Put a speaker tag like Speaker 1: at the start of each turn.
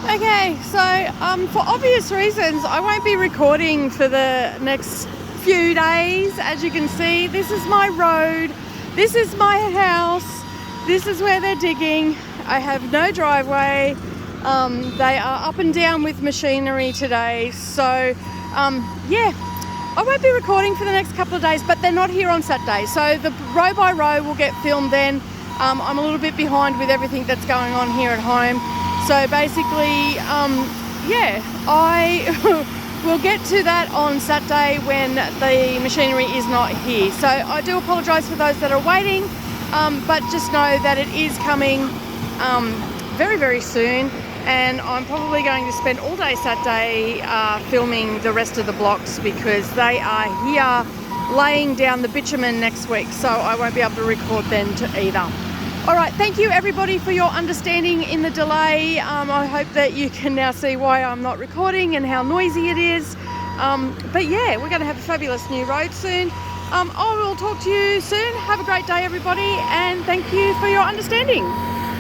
Speaker 1: Okay, so for obvious reasons, I won't be recording for the next few days. As you can see, this is my road, this is my house, this is where they're digging. I have no driveway. They are up and down with machinery today, so yeah, I won't be recording for the next couple of days, but they're not here on Saturday, so the row by row will get filmed then. I'm a little bit behind with everything that's going on here at home. So basically, yeah, I will get to that on Saturday when the machinery is not here. So I do apologise for those that are waiting, but just know that it is coming very, very soon. And I'm probably going to spend all day Saturday filming the rest of the blocks because they are here laying down the bitumen next week. So I won't be able to record then either. All right, thank you everybody for your understanding in the delay. I hope that you can now see why I'm not recording and how noisy it is. But yeah, we're going to have a fabulous new road soon. I will talk to you soon. Have a great day, everybody, and thank you for your understanding.